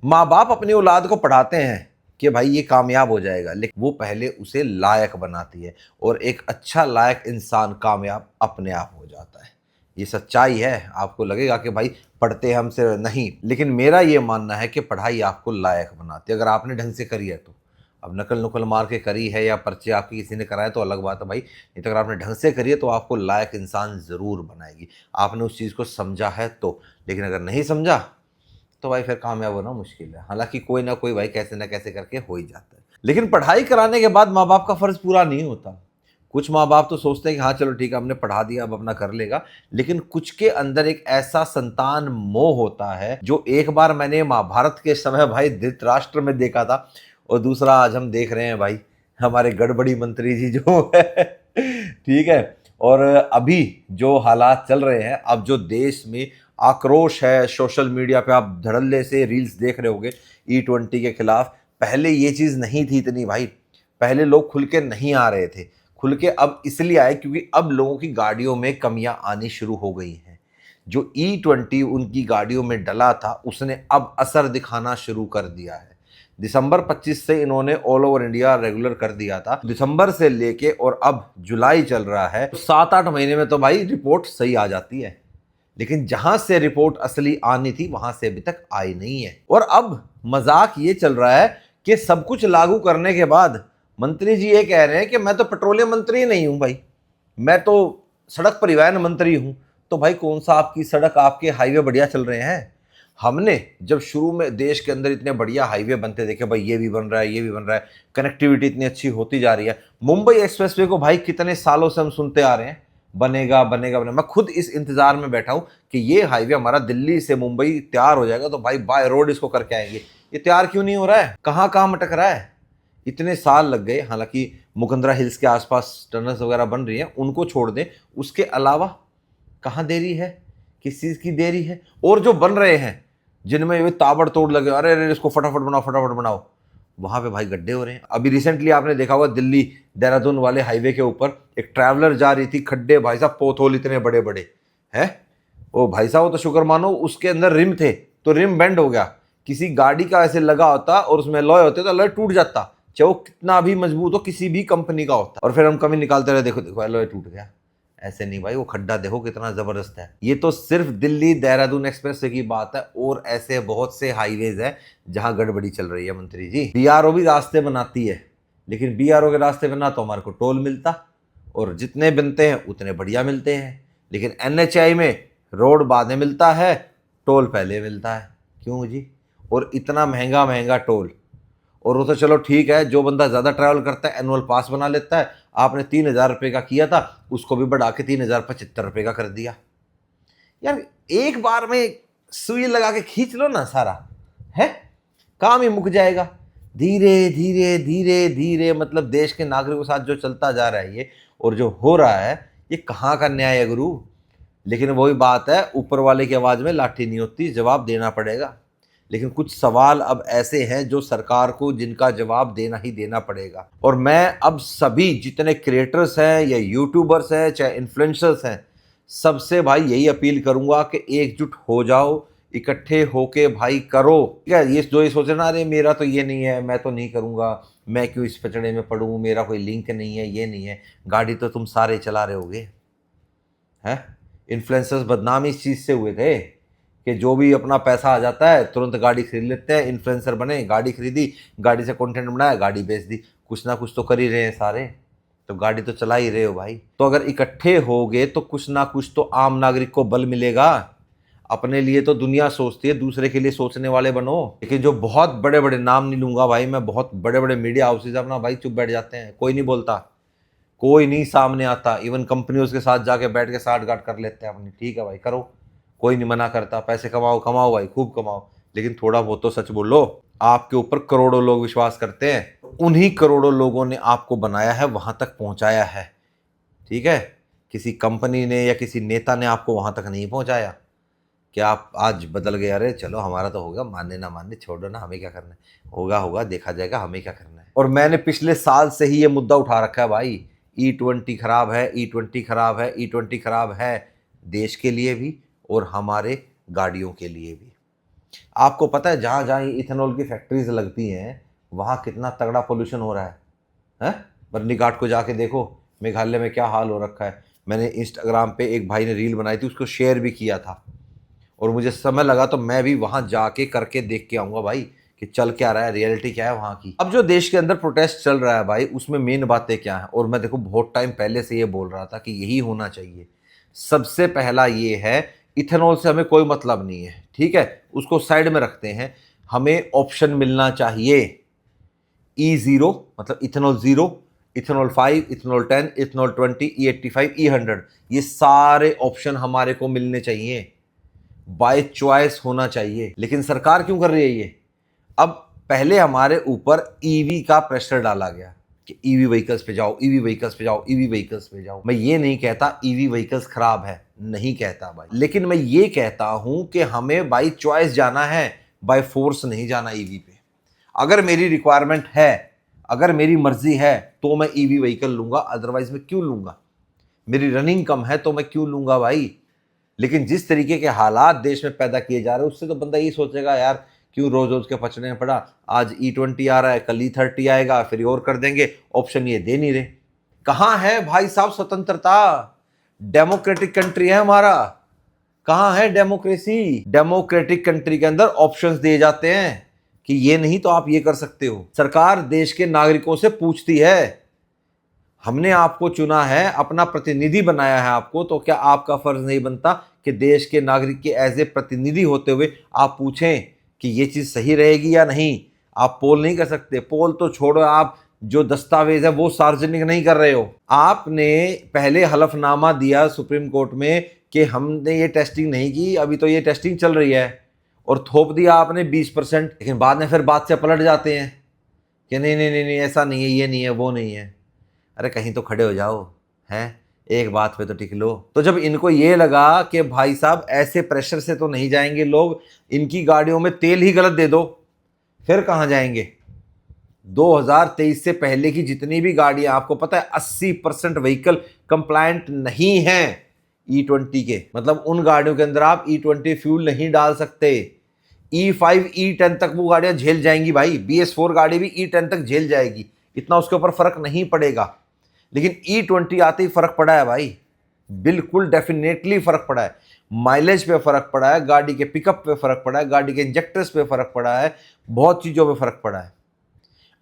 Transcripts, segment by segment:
माँ बाप अपनी औलाद को पढ़ाते हैं कि भाई ये कामयाब हो जाएगा, लेकिन वो पहले उसे लायक बनाती है, और एक अच्छा लायक इंसान कामयाब अपने आप हो जाता है। ये सच्चाई है। आपको लगेगा कि भाई पढ़ते हमसे नहीं, लेकिन मेरा ये मानना है कि पढ़ाई आपको लायक बनाती है, अगर आपने ढंग से करी है तो। अब नकल नुकल मार के करी है या पर्चे आपकी किसी ने कराया तो अलग बात है भाई, नहीं तो अगर आपने ढंग से करी है तो आपको लायक इंसान ज़रूर बनाएगी, आपने उस चीज़ को समझा है तो। लेकिन अगर नहीं समझा तो भाई फिर कामयाब होना मुश्किल है। हालांकि कोई ना कोई भाई कैसे ना कैसे करके हो ही जाता है, लेकिन पढ़ाई कराने के बाद माँ बाप का फर्ज पूरा नहीं होता। कुछ माँ बाप तो सोचते हैं कि हाँ चलो ठीक है हमने पढ़ा दिया अब अपना कर लेगा, लेकिन कुछ के अंदर एक ऐसा संतान मोह होता है जो एक बार मैंने महाभारत के समय भाई धृतराष्ट्र में देखा था, और दूसरा आज हम देख रहे हैं भाई हमारे गड़बड़ी मंत्री जी जो है ठीक है। और अभी जो हालात चल रहे हैं, अब जो देश में आक्रोश है, सोशल मीडिया पे आप धड़ल्ले से रील्स देख रहे होगे E20 के खिलाफ। पहले ये चीज़ नहीं थी इतनी भाई, पहले लोग खुल के नहीं आ रहे थे, खुल के अब इसलिए आए क्योंकि अब लोगों की गाड़ियों में कमियां आनी शुरू हो गई हैं। जो E20 उनकी गाड़ियों में डला था उसने अब असर दिखाना शुरू कर दिया है। दिसंबर 25 से इन्होंने ऑल ओवर इंडिया रेगुलर कर दिया था, दिसंबर से लेके और अब जुलाई चल रहा है, 7-8 महीने में तो भाई रिपोर्ट सही आ जाती है। लेकिन जहां से रिपोर्ट असली आनी थी वहां से अभी तक आई नहीं है। और अब मजाक ये चल रहा है कि सब कुछ लागू करने के बाद मंत्री जी ये कह रहे हैं कि मैं तो पेट्रोलियम मंत्री नहीं हूं भाई, मैं तो सड़क परिवहन मंत्री हूं। तो भाई कौन सा आपकी सड़क, आपके हाईवे बढ़िया चल रहे हैं? हमने जब शुरू में देश के अंदर इतने बढ़िया हाईवे बनते देखे भाई, ये भी बन रहा है, ये भी बन रहा है, कनेक्टिविटी इतनी अच्छी होती जा रही है। मुंबई एक्सप्रेसवे को भाई कितने सालों से हम सुनते आ रहे हैं बनेगा बनेगा बनेगा। मैं खुद इस इंतजार में बैठा हूं कि ये हाईवे हमारा दिल्ली से मुंबई तैयार हो जाएगा तो भाई बाय रोड इसको करके आएंगे। ये तैयार क्यों नहीं हो रहा है? कहां कहां मटक रहा है? इतने साल लग गए। हालांकि मुकंदरा हिल्स के आसपास टनल्स वगैरह बन रही हैं, उनको छोड़ दें, उसके अलावा कहाँ देरी है, किस चीज़ की देरी है? और जो बन रहे हैं जिनमें ये ताबड़तोड़ लगे, अरे अरे इसको फटाफट बनाओ फटाफट बनाओ, वहां पे भाई गड्ढे हो रहे हैं। अभी रिसेंटली आपने देखा होगा दिल्ली देहरादून वाले हाईवे के ऊपर एक ट्रैवलर जा रही थी, खड्डे भाई साहब, पोथोल इतने बड़े बड़े हैं। ओ भाई साहब वो तो शुक्र मानो उसके अंदर रिम थे, तो रिम बेंड हो गया। किसी गाड़ी का ऐसे लगा होता और उसमें लॉय होते तो अलॉय टूट जाता, चाहे वो कितना भी मजबूत हो, किसी भी कंपनी का होता। और फिर हम कमी निकालते रहे, देखो देखो अलॉय टूट गया। ऐसे नहीं भाई, वो खड्डा देखो कितना जबरदस्त है। ये तो सिर्फ दिल्ली देहरादून एक्सप्रेस की बात है, और ऐसे बहुत से हाईवेज है जहां गड़बड़ी चल रही है। मंत्री जी, बीआरओ भी रास्ते बनाती है, लेकिन बीआरओ के रास्ते पे ना तो हमारे को टोल मिलता, और जितने बनते हैं उतने बढ़िया मिलते हैं। लेकिन एनएचआई में रोड बाद में मिलता है, टोल पहले मिलता है। क्यों जी? और इतना महंगा महंगा टोल। और वो तो चलो ठीक है, जो बंदा ज़्यादा ट्रैवल करता है एनुअल पास बना लेता है। आपने 3,000 रुपये का किया था, उसको भी बढ़ा के 3,075 रुपये का कर दिया। यार एक बार में सुई लगा के खींच लो ना सारा, है काम ही मुक जाएगा। धीरे धीरे धीरे धीरे मतलब देश के नागरिकों के साथ जो चलता जा रहा है ये, और जो हो रहा है, ये कहाँ का न्याय है गुरु? लेकिन वही बात है, ऊपर वाले की आवाज़ में लाठी नहीं होती, जवाब देना पड़ेगा। लेकिन कुछ सवाल अब ऐसे हैं जो सरकार को, जिनका जवाब देना ही देना पड़ेगा। और मैं अब सभी जितने क्रिएटर्स हैं या यूट्यूबर्स हैं चाहे इन्फ्लुएंसर्स हैं, सबसे भाई यही अपील करूंगा कि एकजुट हो जाओ, इकट्ठे होके भाई करो। ठीक है, ये जो ये सोच रहे ना, अरे मेरा तो ये नहीं है, मैं तो नहीं करूंगा, मैं क्यों इस पचड़े में पड़ूं, मेरा कोई लिंक नहीं है, ये नहीं है। गाड़ी तो तुम सारे चला रहे होगे, हैं? इन्फ्लुएंसर्स बदनाम इस चीज़ से हुए थे कि जो भी अपना पैसा आ जाता है तुरंत गाड़ी खरीद लेते हैं। इन्फ्लुएंसर बने, गाड़ी खरीदी, गाड़ी से कंटेंट बनाया, गाड़ी बेच दी। कुछ ना कुछ तो कर ही रहे हैं सारे, तो गाड़ी तो चला ही रहे हो भाई। तो अगर इकट्ठे होगे तो कुछ ना कुछ तो आम नागरिक को बल मिलेगा। अपने लिए तो दुनिया सोचती है, दूसरे के लिए सोचने वाले बनो। लेकिन जो बहुत बड़े बड़े, नाम नहीं लूंगा भाई मैं, बहुत बड़े बड़े मीडिया हाउसेज अपना भाई चुप बैठ जाते हैं, कोई नहीं बोलता, कोई नहीं सामने आता। इवन कंपनियों के साथ जाके बैठ के साठ गांठ कर लेते हैं अपनी। ठीक है भाई करो, कोई नहीं मना करता, पैसे कमाओ कमाओ भाई खूब कमाओ, लेकिन थोड़ा बहुत तो सच बोलो। आपके ऊपर करोड़ों लोग विश्वास करते हैं, उन्हीं करोड़ों लोगों ने आपको बनाया है, वहां तक पहुंचाया है। ठीक है, किसी कंपनी ने या किसी नेता ने आपको वहां तक नहीं पहुंचाया कि आप आज बदल गए, अरे चलो हमारा तो होगा, मानने ना मानने छोड़ो ना, हमें क्या करना है, होगा होगा देखा जाएगा, हमें क्या करना है। और मैंने पिछले साल से ही ये मुद्दा उठा रखा है भाई, E20 खराब है, E20 खराब है, E20 खराब है, देश के लिए भी और हमारे गाड़ियों के लिए भी। आपको पता है जहाँ जहाँ इथेनॉल की फैक्ट्रीज लगती हैं वहाँ कितना तगड़ा पोल्यूशन हो रहा है? बर्नी घाट को जाके देखो, मेघालय में क्या हाल हो रखा है। मैंने इंस्टाग्राम पे एक भाई ने रील बनाई थी, उसको शेयर भी किया था, और मुझे समय लगा तो मैं भी वहाँ जाके करके देख के आऊँगा भाई कि चल क्या रहा है, रियलिटी क्या है वहाँ की। अब जो देश के अंदर प्रोटेस्ट चल रहा है भाई, उसमें मेन बातें क्या हैं, और मैं देखो बहुत टाइम पहले से ये बोल रहा था कि यही होना चाहिए। सबसे पहला ये है, इथेनॉल से हमें कोई मतलब नहीं है, ठीक है, उसको साइड में रखते हैं। हमें ऑप्शन मिलना चाहिए E0, मतलब ethanol 0, ethanol 5, ethanol 10, ethanol 20, E85, E100, ये सारे ऑप्शन हमारे को मिलने चाहिए, बाय चॉइस होना चाहिए। लेकिन सरकार क्यों कर रही है ये? अब पहले हमारे ऊपर ईवी का प्रेशर डाला गया कि ईवी व्हीकल्स पे जाओ, ईवी व्हीकल्स पे जाओ, ईवी व्हीकल्स पे जाओ। मैं ये नहीं कहता ईवी व्हीकल्स खराब है, नहीं कहता भाई, लेकिन मैं ये कहता हूं कि हमें बाय चॉइस जाना है, बाय फोर्स नहीं जाना ईवी पे। अगर मेरी रिक्वायरमेंट है, अगर मेरी मर्जी है तो मैं ईवी व्हीकल लूंगा, अदरवाइज मैं क्यों लूंगा? मेरी रनिंग कम है तो मैं क्यों लूंगा भाई? लेकिन जिस तरीके के हालात देश में पैदा किए जा रहे हैं, उससे तो बंदा यही सोचेगा यार क्यों रोज रोज के पचने में पड़ा। आज E20 आ रहा है, कल E30 आएगा, फिर और कर देंगे। ऑप्शन ये दे नहीं रहे। कहाँ है भाई साहब स्वतंत्रता? डेमोक्रेटिक कंट्री है हमारा, कहाँ है डेमोक्रेसी? डेमोक्रेटिक कंट्री के अंदर ऑप्शंस दिए जाते हैं कि ये नहीं तो आप ये कर सकते हो। सरकार देश के नागरिकों से पूछती है, हमने आपको चुना है, अपना प्रतिनिधि बनाया है आपको, तो क्या आपका फर्ज नहीं बनता कि देश के नागरिक के एज ए प्रतिनिधि होते हुए आप पूछें कि ये चीज सही रहेगी या नहीं? आप पोल नहीं कर सकते। पोल तो छोड़ो, आप जो दस्तावेज है वो सार्वजनिक नहीं कर रहे हो। आपने पहले हलफनामा दिया सुप्रीम कोर्ट में कि हमने ये टेस्टिंग नहीं की, अभी तो ये टेस्टिंग चल रही है, और थोप दिया आपने 20%। लेकिन बाद में फिर बात से पलट जाते हैं कि नहीं नहीं नहीं नहीं, ऐसा नहीं है, ये नहीं है, वो नहीं है। अरे कहीं तो खड़े हो जाओ, हैं, एक बात पे तो टिक लो। तो जब इनको ये लगा कि भाई साहब ऐसे प्रेशर से तो नहीं जाएंगे लोग, इनकी गाड़ियों में तेल ही गलत दे दो, फिर कहाँ जाएंगे? 2023 से पहले की जितनी भी गाड़ियां, आपको पता है 80% व्हीकल कंप्लायंट नहीं है E20 के। मतलब उन गाड़ियों के अंदर आप E20 फ्यूल नहीं डाल सकते। E5, E10 तक वो गाड़ियां झेल जाएंगी भाई, BS4 गाड़ी भी E10 तक झेल जाएगी, इतना उसके ऊपर फर्क नहीं पड़ेगा। लेकिन E20 आते ही फर्क पड़ा है भाई, बिल्कुल डेफिनेटली फर्क पड़ा है। माइलेज पे फर्क पड़ा है, गाड़ी के पिकअप पे फर्क पड़ा है, गाड़ी के इंजेक्टर्स पे फर्क पड़ा है, बहुत चीजों पे फर्क पड़ा है।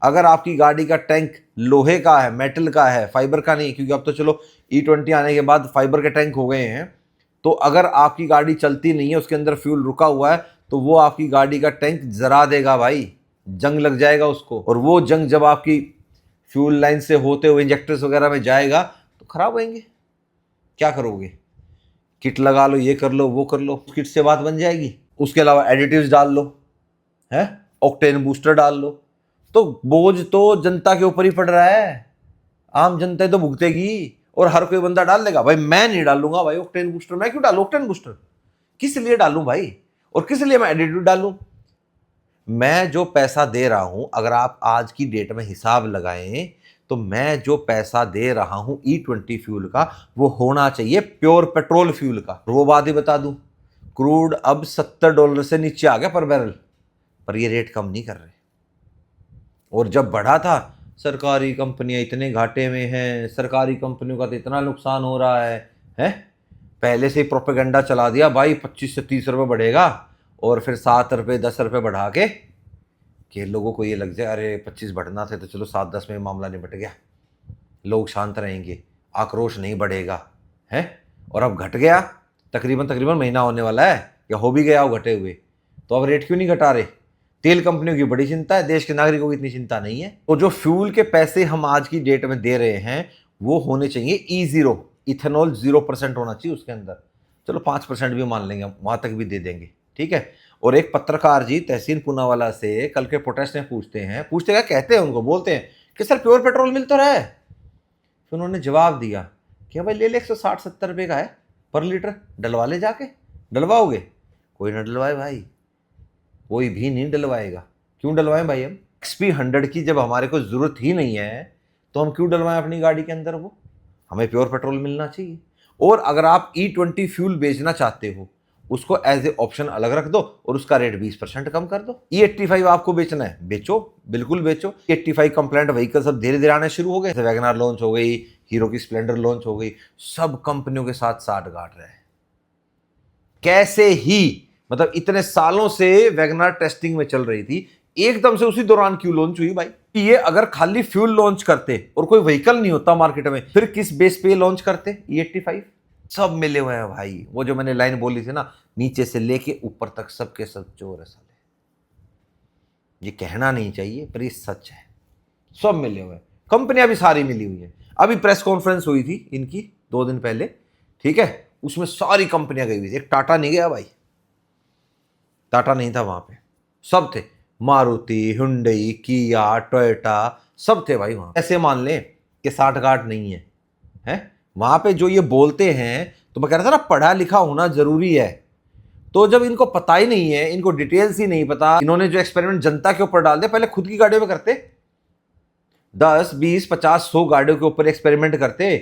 अगर आपकी गाड़ी का टैंक लोहे का है, मेटल का है, फाइबर का नहीं, क्योंकि अब तो चलो E20 आने के बाद फाइबर के टैंक हो गए हैं, तो अगर आपकी गाड़ी चलती नहीं है, उसके अंदर फ्यूल रुका हुआ है, तो वो आपकी गाड़ी का टैंक जरा देगा भाई, जंग लग जाएगा उसको। और वो जंग जब आपकी फ्यूल लाइन से होते हुए इंजेक्टर्स वगैरह में जाएगा तो खराब होंगे। क्या करोगे? किट लगा लो, ये कर लो, वो कर लो, किट से बात बन जाएगी। उसके अलावा एडिटिव्स डाल लो, है, ऑक्टेन बूस्टर डाल लो, तो बोझ तो जनता के ऊपर ही पड़ रहा है। आम जनता तो भुगतेगी, और हर कोई बंदा डाल लेगा। भाई मैं नहीं डालूंगा भाई ऑक्टेन बूस्टर, मैं क्यों डालू ऑक्टेन बूस्टर? किस लिए डालूं भाई? और किस लिए मैं एडिटिव डालूं? मैं जो पैसा दे रहा हूं, अगर आप आज की डेट में हिसाब लगाएं, तो मैं जो पैसा दे रहा हूं E20 फ्यूल का, वो होना चाहिए प्योर पेट्रोल फ्यूल का। वो बात ही बता दूं, क्रूड अब $70 से नीचे आ गया पर बैरल, पर ये रेट कम नहीं कर रहे। और जब बढ़ा था, सरकारी कंपनियां इतने घाटे में हैं, सरकारी कंपनियों का तो इतना नुकसान हो रहा है, पहले से ही प्रोपेगेंडा चला दिया भाई 25 से 30 रुपये बढ़ेगा, और फिर 7 रुपये 10 रुपये बढ़ा के कि लोगों को ये लग जाए अरे 25 बढ़ना थे तो चलो 7-10 में मामला निपट गया, लोग शांत रहेंगे, आक्रोश नहीं बढ़ेगा, है। और अब घट गया, तकरीबन तकरीबन महीना होने वाला है, या हो भी गया हो घटे हुए, तो अब रेट क्यों नहीं घटा रहे? तेल कंपनियों की बड़ी चिंता है, देश के नागरिकों की इतनी चिंता नहीं है। तो जो फ्यूल के पैसे हम आज की डेट में दे रहे हैं, वो होने चाहिए E0, इथेनॉल 0% होना चाहिए उसके अंदर। चलो 5% भी मान लेंगे, वहां तक भी दे देंगे, ठीक है। और एक पत्रकार जी तहसील पूनावाला से कल के प्रोटेस्ट में पूछते क्या कहते हैं, उनको बोलते हैं कि सर प्योर पेट्रोल मिल तो रहा है। फिर उन्होंने जवाब दिया कि भाई ले 160-170 रुपये का है पर लीटर, डलवा ले जाके। डलवाओगे? कोई ना डलवाए भाई, कोई भी नहीं डलवाएगा। क्यों डलवाएं भाई? हम XP100 की जब हमारे को जरूरत ही नहीं है, तो हम क्यों डलवाएं अपनी गाड़ी के अंदर? वो हमें प्योर पेट्रोल मिलना चाहिए। और अगर आप E20 फ्यूल बेचना चाहते हो उसको एज ए ऑप्शन अलग रख दो और उसका रेट 20% कम कर दो। E85 आपको बेचना है, बेचो, बिल्कुल बेचो। E85 कंप्लेंट व्हीकल सब धीरे धीरे आने शुरू हो गए। वैगनार लॉन्च हो गई, हीरो की स्प्लेंडर लॉन्च हो गई, सब कंपनियों के साथ साठ गांठ रहे। कैसे ही मतलब इतने सालों से वैगनार टेस्टिंग में चल रही थी, एकदम से उसी दौरान क्यों लॉन्च हुई भाई? ये अगर खाली फ्यूल लॉन्च करते और कोई व्हीकल नहीं होता मार्केट में, फिर किस बेस पे लॉन्च करते E85? सब मिले हुए हैं भाई। वो जो मैंने लाइन बोली थी ना, नीचे से लेके ऊपर तक सबके सब चोर है साले। ये कहना नहीं चाहिए पर ये सच है, सब मिले हुए हैं। कंपनियां भी सारी मिली हुई है। अभी प्रेस कॉन्फ्रेंस हुई थी इनकी 2 दिन पहले, ठीक है, उसमें सारी कंपनियां गई हुई थी। एक टाटा नहीं गया भाई, टाटा नहीं था वहां पे, सब थे। मारुति, हुंडई, किया, टोयोटा, सब थे भाई वहां। ऐसे मान लें कि 60 गांठ नहीं है, हैं वहां पे जो ये बोलते हैं। तो मैं कह रहा था ना, पढ़ा लिखा होना जरूरी है। तो जब इनको पता ही नहीं है, इनको डिटेल्स ही नहीं पता, इन्होंने जो एक्सपेरिमेंट जनता के ऊपर डाल दिया, पहले खुद की गाड़ियों में करते, 10, 20, 50, 100 गाड़ियों के ऊपर एक्सपेरिमेंट करते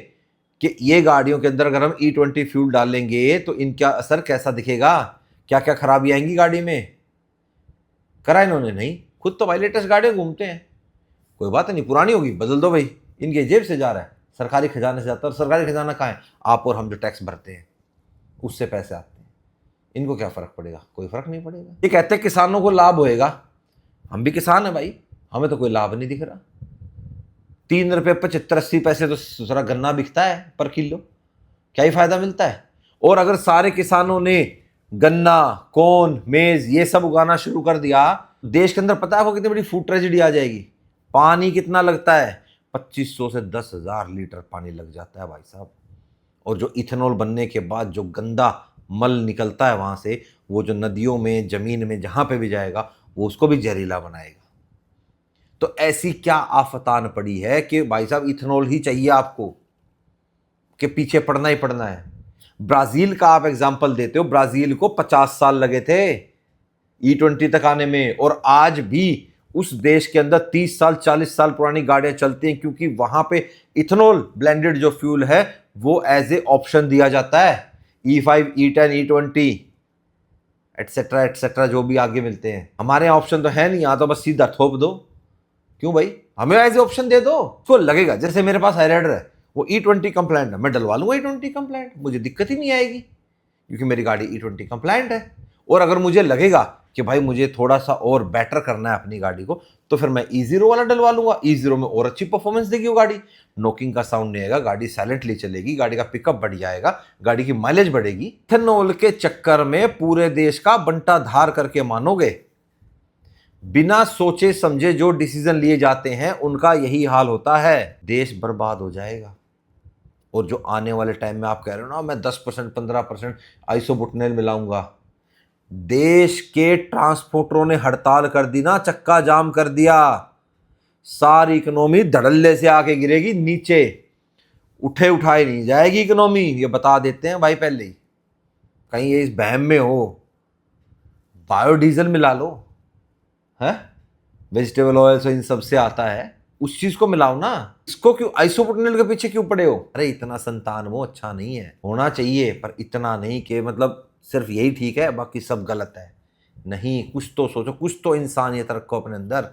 कि ये गाड़ियों के अंदर अगर हम E20 फ्यूल डालेंगे तो इनका असर कैसा दिखेगा, क्या क्या खराबी आएंगी गाड़ी में। करा इन्होंने नहीं, खुद तो भाई लेटेस्ट गाड़ियां घूमते हैं। कोई बात नहीं, पुरानी होगी बदल दो भाई, इनके जेब से जा रहा है, सरकारी खजाने से जाता है। और सरकारी खजाना कहाँ है? आप और हम जो टैक्स भरते हैं उससे पैसे आते हैं। इनको क्या फर्क पड़ेगा? कोई फर्क नहीं पड़ेगा। ये कहते हैं किसानों को लाभ होएगा, हम भी किसान हैं भाई, हमें तो कोई लाभ नहीं दिख रहा। 3 रुपये 75-80 पैसे तो दूसरा गन्ना बिकता है पर किलो, क्या ही फायदा मिलता है? और अगर सारे किसानों ने गन्ना, कॉर्न, मेज ये सब उगाना शुरू कर दिया, देश के अंदर पता है आपको कितनी बड़ी फूड ट्रेजेडी आ जाएगी। पानी कितना लगता है? 2500 से 10,000 लीटर पानी लग जाता है भाई साहब। और जो इथेनॉल बनने के बाद जो गंदा मल निकलता है वहां से, वो जो नदियों में, जमीन में, जहां पे भी जाएगा, वो उसको भी जहरीला बनाएगा। तो ऐसी क्या आफतान पड़ी है कि भाई साहब इथेनॉल ही चाहिए आपको, कि पीछे पड़ना ही पड़ना है। ब्राजील का आप एग्जाम्पल देते हो, ब्राजील को 50 साल लगे थे E20 तक आने में, और आज भी उस देश के अंदर 30 साल 40 साल पुरानी गाड़ियां चलती हैं, क्योंकि वहां पे इथेनॉल ब्लेंडेड जो फ्यूल है वो एज ए ऑप्शन दिया जाता है। E5, E10, E20 etcetera etcetera जो भी आगे मिलते हैं। हमारे यहाँ ऑप्शन तो है नहीं, यहाँ तो बस सीधा थोप दो। क्यों भाई? हमें एज ए ऑप्शन दे दो। उसको लगेगा जैसे मेरे पास हाईराइडर है, वो E20 कंप्लायंट है, मैं डलवा लूंगा E20 कंप्लायंट, मुझे दिक्कत ही नहीं आएगी क्योंकि मेरी गाड़ी E20 कंप्लायंट है। और अगर मुझे लगेगा कि भाई मुझे थोड़ा सा और बेटर करना है अपनी गाड़ी को, तो फिर मैं E0 वाला डलवा लूंगा। E0 में और अच्छी परफॉर्मेंस देगी वो गाड़ी, नॉकिंग का साउंड नहीं आएगा, गाड़ी साइलेंटली चलेगी, गाड़ी का पिकअप बढ़ जाएगा, गाड़ी की माइलेज बढ़ेगी। इथेनॉल के चक्कर में पूरे देश का बंटा धार करके मानोगे, बिना सोचे समझे जो डिसीजन लिए जाते हैं उनका यही हाल होता है। देश बर्बाद हो जाएगा। और जो आने वाले टाइम में आप कह रहे हो ना, मैं 10% 15% आइसोबुटनेल मिलाऊंगा, देश के ट्रांसपोर्टरों ने हड़ताल कर दी ना, चक्का जाम कर दिया, सारी इकोनॉमी धड़ल्ले से आके गिरेगी नीचे, उठे उठाए नहीं जाएगी इकोनॉमी, ये बता देते हैं भाई पहले ही। कहीं ये इस बहम में हो, बायोडीजल मिला लो, है वेजिटेबल ऑयल से इन सब से आता है, उस चीज को मिलाओ ना। इसको क्यों आइसोप्रोपेनॉल के पीछे क्यों पड़े हो? अरे इतना संतान वो अच्छा नहीं है, होना चाहिए पर इतना नहीं कि मतलब सिर्फ यही ठीक है बाकी सब गलत है। नहीं, कुछ तो सोचो, कुछ तो इंसानियत रखो अपने अंदर।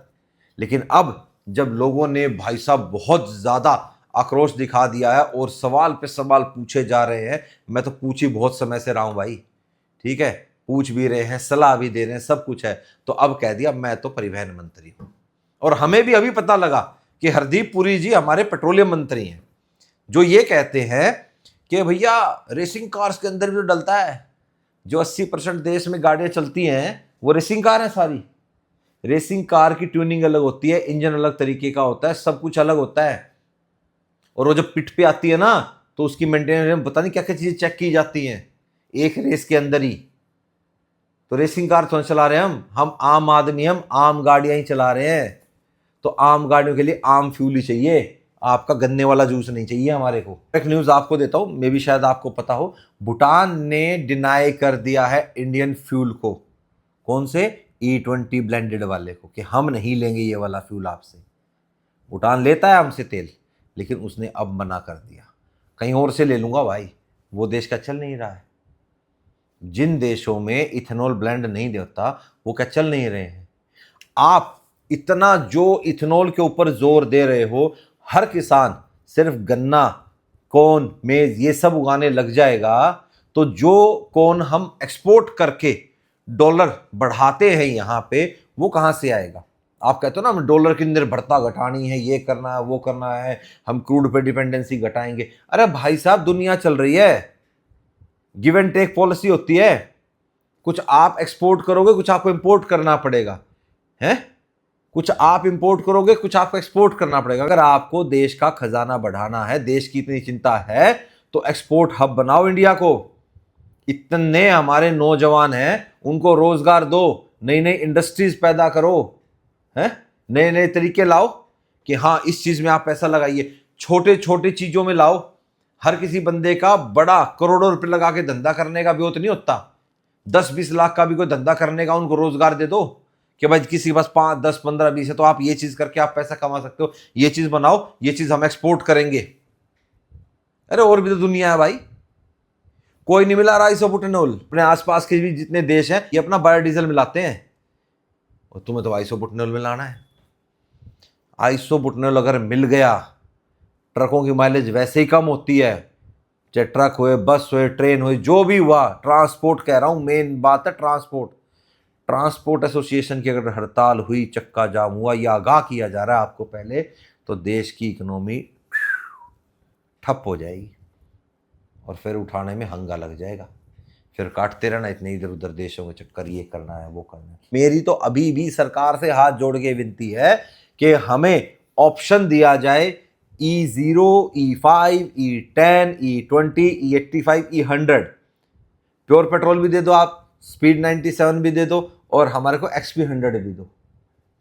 लेकिन अब जब लोगों ने भाई साहब बहुत ज्यादा आक्रोश दिखा दिया है और सवाल पे सवाल पूछे जा रहे हैं, मैं तो पूछ ही बहुत समय से रहा हूं भाई, ठीक है, पूछ भी रहे हैं, सलाह भी दे रहे हैं, सब कुछ है, तो अब कह दिया मैं तो परिवहन मंत्री हूं। और हमें भी अभी पता लगा कि हरदीप पुरी जी हमारे पेट्रोलियम मंत्री हैं, जो ये कहते हैं कि भैया रेसिंग कार्स के अंदर भी तो डलता है, जो 80% देश में गाड़ियां चलती हैं वो रेसिंग कार है सारी। रेसिंग कार की ट्यूनिंग अलग होती है, इंजन अलग तरीके का होता है, सब कुछ अलग होता है। और वो जब पिट पे आती है ना, तो उसकी मेंटेनेंस में पता नहीं क्या क्या चीजें चेक की जाती हैं एक रेस के अंदर ही। तो रेसिंग कार तो चला रहे हैं हम आम आदमी, हम आम गाड़ियां ही चला रहे हैं। तो आम गाड़ियों के लिए आम फ्यूल ही चाहिए, आपका गन्ने वाला जूस नहीं चाहिए हमारे को। एक न्यूज आपको देता हूं, मे भी शायद आपको पता हो, भूटान ने डिनाई कर दिया है इंडियन फ्यूल को। कौन से? E20 ब्लेंडेड वाले को, कि हम नहीं लेंगे ये वाला फ्यूल आपसे। भूटान लेता है हमसे तेल, लेकिन उसने अब मना कर दिया, कहीं और से ले लूंगा भाई, वो देश का चल नहीं रहा है। जिन देशों में इथेनॉल ब्लेंड नहीं होता वो क्या चल नहीं रहे हैं? आप इतना जो इथेनॉल के ऊपर जोर दे रहे हो, हर किसान सिर्फ गन्ना, कॉर्न, मेज ये सब उगाने लग जाएगा, तो जो कॉर्न हम एक्सपोर्ट करके डॉलर बढ़ाते हैं यहां पे, वो कहां से आएगा? आप कहते हो ना हमें डॉलर की निर्भरता घटानी है, ये करना है, वो करना है, हम क्रूड पे डिपेंडेंसी घटाएंगे। अरे भाई साहब, दुनिया चल रही है, गिव एंड टेक पॉलिसी होती है। कुछ आप एक्सपोर्ट करोगे, कुछ आपको इंपोर्ट करना पड़ेगा, है? कुछ आप इंपोर्ट करोगे, कुछ आपको एक्सपोर्ट करना पड़ेगा। अगर आपको देश का खजाना बढ़ाना है, देश की इतनी चिंता है, तो एक्सपोर्ट हब बनाओ इंडिया को। इतने हमारे नौजवान हैं, उनको रोजगार दो, नई नई इंडस्ट्रीज पैदा करो, हैं? नए नए तरीके लाओ कि हाँ इस चीज में आप पैसा लगाइए। छोटे छोटे चीजों में लाओ। हर किसी बंदे का बड़ा करोड़ों रुपए लगा के धंधा करने का भी नहीं होता। 10-20 लाख का भी कोई धंधा करने का उनको रोजगार दे दो कि भाई किसी के पास 5, 10, 15, 20 है तो आप ये चीज करके आप पैसा कमा सकते हो, ये चीज बनाओ, ये चीज हम एक्सपोर्ट करेंगे। अरे और भी तो दुनिया है भाई। कोई नहीं मिला रहा आइसोबुटेनॉल। अपने आसपास के भी जितने देश हैं ये अपना बायोडीजल मिलाते हैं, और तुम्हें तो आइसोबुटेनॉल मिलाना है। आइसोबुटेनॉल अगर मिल गया, ट्रकों की माइलेज वैसे ही कम होती है, चाहे ट्रक हुए, बस हुए, ट्रेन हुई, जो भी हुआ, ट्रांसपोर्ट कह रहा हूं, मेन बात है ट्रांसपोर्ट। ट्रांसपोर्ट एसोसिएशन की अगर हड़ताल हुई, चक्का जाम हुआ, या आगाह किया जा रहा है आपको पहले, तो देश की इकोनॉमी ठप हो जाएगी और फिर उठाने में हंगा लग जाएगा। फिर काटते रहना इतने इधर उधर देशों के चक्कर, ये करना है, वो करना है। मेरी तो अभी भी सरकार से हाथ जोड़ के विनती है कि हमें ऑप्शन दिया जाए E0, E5, E10, E20, E85, E100। Pure petrol भी दे दो आप, स्पीड 97 भी दे दो, और हमारे को XP100 भी दो।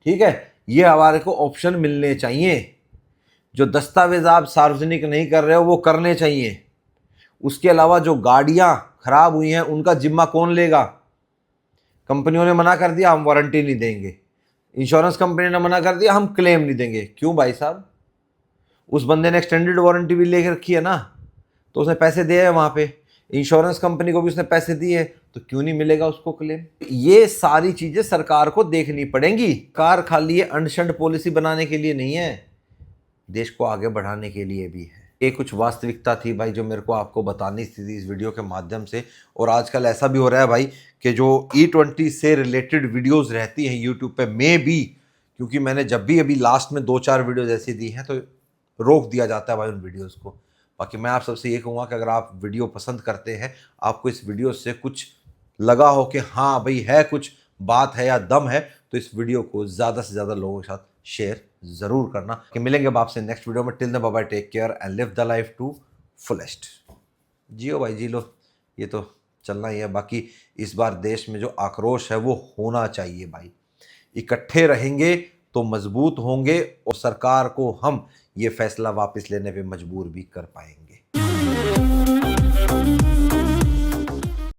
ठीक है, ये हमारे को ऑप्शन मिलने चाहिए। जो दस्तावेज आप सार्वजनिक नहीं कर रहे हो वो करने चाहिए। उसके अलावा जो गाड़ियां खराब हुई हैं उनका जिम्मा कौन लेगा? कंपनियों ने मना कर दिया हम वारंटी नहीं देंगे, इंश्योरेंस कंपनी ने मना कर दिया हम क्लेम नहीं देंगे। क्यों भाई साहब? उस बंदे ने एक्सटेंडेड वारंटी भी लेकर रखी है ना, तो उसने पैसे दिए हैं वहां पे, इंश्योरेंस कंपनी को भी उसने पैसे दिए, तो क्यों नहीं मिलेगा उसको क्लेम? ये सारी चीजें सरकार को देखनी पड़ेंगी। कार खाली ये अंडशंड पॉलिसी बनाने के लिए नहीं है, देश को आगे बढ़ाने के लिए भी है। ये कुछ वास्तविकता थी भाई जो मेरे को आपको बतानी थी इस वीडियो के माध्यम से। और आजकल ऐसा भी हो रहा है भाई कि जो E20 से रिलेटेड वीडियोस रहती हैं यूट्यूब पे, में भी, क्योंकि मैंने जब भी अभी लास्ट में 2-4 वीडियोस ऐसी दी हैं तो रोक दिया जाता है भाई उन वीडियोस को। बाकी मैं आप सबसे ये कहूँगा कि अगर आप वीडियो पसंद करते हैं, आपको इस वीडियो से कुछ लगा हो कि हाँ भाई है, कुछ बात है या दम है, तो इस वीडियो को ज़्यादा से ज़्यादा लोगों के साथ शेयर ज़रूर करना। कि मिलेंगे अब आपसे नेक्स्ट वीडियो में। Till then bye bye, take care and live the life to fullest. जियो भाई, जी लो, ये तो चलना ही है। बाकी इस बार देश में जो आक्रोश है वो होना चाहिए भाई। इकट्ठे रहेंगे तो मजबूत होंगे और सरकार को हम ये फैसला वापस लेने पे मजबूर भी कर पाएंगे।